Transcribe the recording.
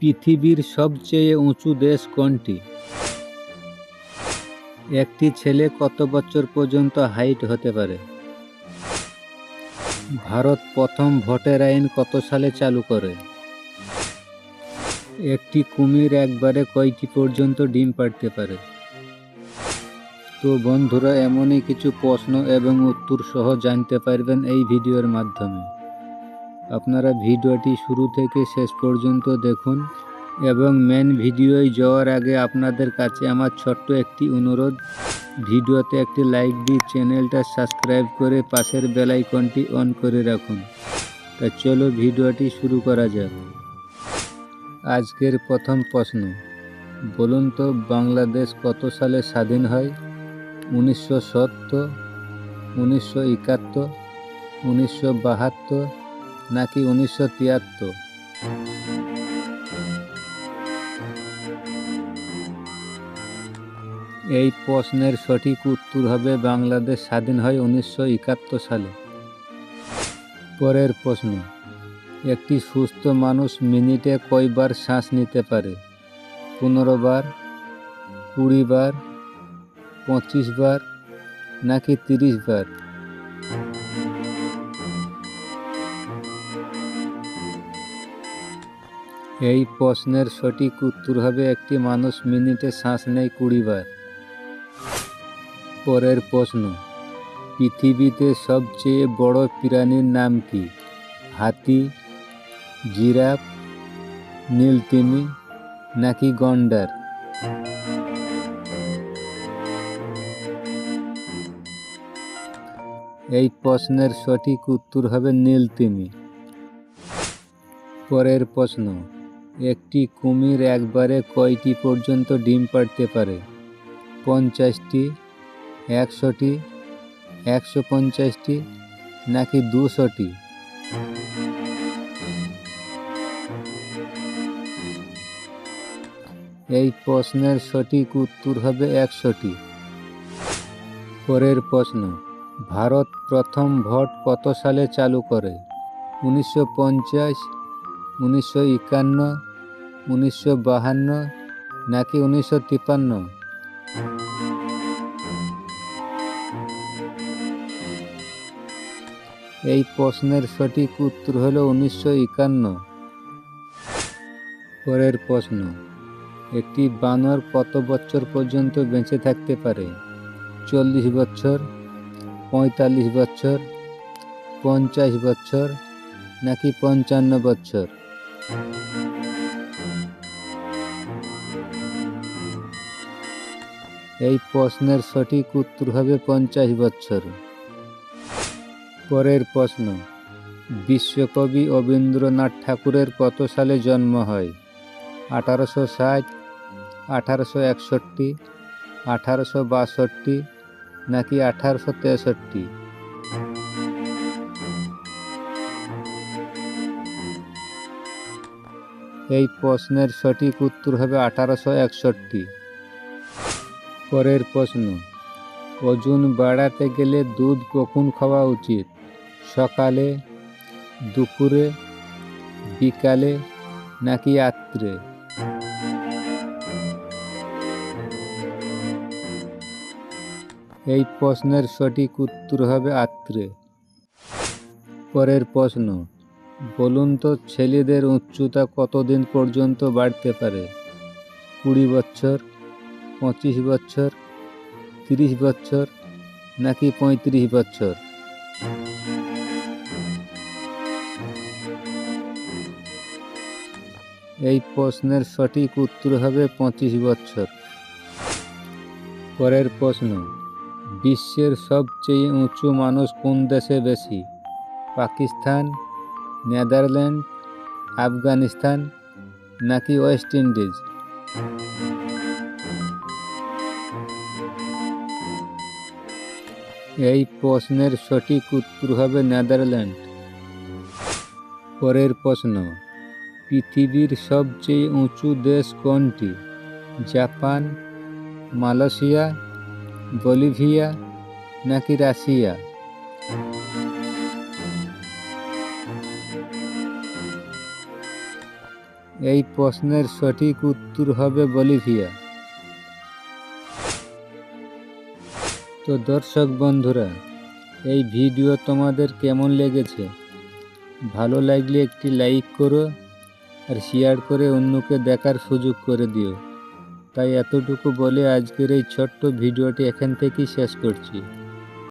পৃথিবীর সবচেয়ে উঁচু দেশ কোনটি? একটি ছেলে কত বছর পর্যন্ত হাইট হতে পারে? ভারত প্রথম ভোটার আইন কত সালে চালু করে? একটি কুমির একবারে কয়টি পর্যন্ত ডিম পাড়তে পারে? তো বন্ধুরা, এমনই কিছু প্রশ্ন এবং উত্তর সহ জানতে পারবেন এই ভিডিওর মাধ্যমে। আপনারা ভিডিওটি শুরু থেকে শেষ পর্যন্ত দেখুন এবং মেন ভিডিওয় যাওয়ার আগে আপনাদের কাছে আমার ছোট্ট একটি অনুরোধ, ভিডিওতে একটি লাইক দিয়ে চ্যানেলটা সাবস্ক্রাইব করে পাশের বেল আইকনটি অন করে রাখুন। তা চলো ভিডিওটি শুরু করা যাক। আজকের প্রথম প্রশ্ন, বলুন তো বাংলাদেশ কত সালে স্বাধীন হয়? 1970, 1971, 1972 নাকি 1973? এই প্রশ্নের সঠিক উত্তর হবে বাংলাদেশ স্বাধীন হয় 1971 সালে। পরের প্রশ্ন, একটি সুস্থ মানুষ মিনিটে কয়বার শ্বাস নিতে পারে? 15 বার, 20 বার, 25 বার নাকি 30 বার? এই প্রশ্নের সঠিক উত্তর হবে একটি মানুষ মিনিটে শ্বাস নেয় 20 বার। পরের প্রশ্ন, পৃথিবীতে সবচেয়ে বড় প্রাণীর নাম কি? হাতি, জিরাফ, নীলতিমি নাকি গন্ডার? এই প্রশ্নের সঠিক উত্তর হবে নীলতিমি। পরের প্রশ্ন, একটি কুমির একবারে কয়টি পর্যন্ত ডিম পাড়তে পারে? 50টি, 100টি, 150টি নাকি 200টি? এই প্রশ্নের সঠিক উত্তর হবে 100টি। পরের প্রশ্ন, ভারত প্রথম ভোট কত সালে চালু করে? 1950, 1951, 1952 নাকি 1953? এই প্রশ্নের সঠিক উত্তর হলো 1951। পরের প্রশ্ন, একটি বানর কত বছর পর্যন্ত বেঁচে থাকতে পারে? 40 বছর, 45 বছর, 50 বছর নাকি 55 বছর? এই প্রশ্নের সঠিক উত্তর হবে 50 বছর। পরের প্রশ্ন, বিশ্বকবি রবীন্দ্রনাথ ঠাকুরের কত সালে জন্ম হয়? 1860, 1861, 1862 নাকি 1863? এই প্রশ্নের সঠিক উত্তর হবে 1861। পরের প্রশ্ন, ওজন বাড়াতে গেলে দুধ কখন খাওয়া উচিত? সকালে, দুপুরে, বিকালে নাকি রাত্রে? এই প্রশ্নের সঠিক উত্তর হবে রাত্রে। পরের প্রশ্ন, বলুন তো ছেলেদের উচ্চতা কতদিন পর্যন্ত বাড়তে পারে? 20 বছর, 25 বছর, 30 বছর নাকি 35 বছর? এই প্রশ্নের সঠিক উত্তর হবে 25 বছর। পরের প্রশ্ন, বিশ্বের সবচেয়ে উঁচু মানুষ কোন দেশে বেশি? পাকিস্তান, নেদারল্যান্ড, আফগানিস্তান নাকি ওয়েস্ট ইন্ডিজ? এই প্রশ্নের সঠিক উত্তর হবে নেদারল্যান্ড। পরের প্রশ্ন, পৃথিবীর সবচেয়ে উঁচু দেশ কোনটি? জাপান, মালয়েশিয়া, বলিভিয়া নাকি রাশিয়া? এই প্রশ্নের সঠিক উত্তর হবে বলিভিয়া। তো দর্শক বন্ধুরা, এই ভিডিও তোমাদের কেমন লেগেছে? ভালো লাগলে একটি লাইক করো আর শেয়ার করে অন্যকে দেখার সুযোগ করে দিও। তাই এতটুকু বলে আজকের এই ছোট্ট ভিডিওটি এখান থেকেই শেষ করছি।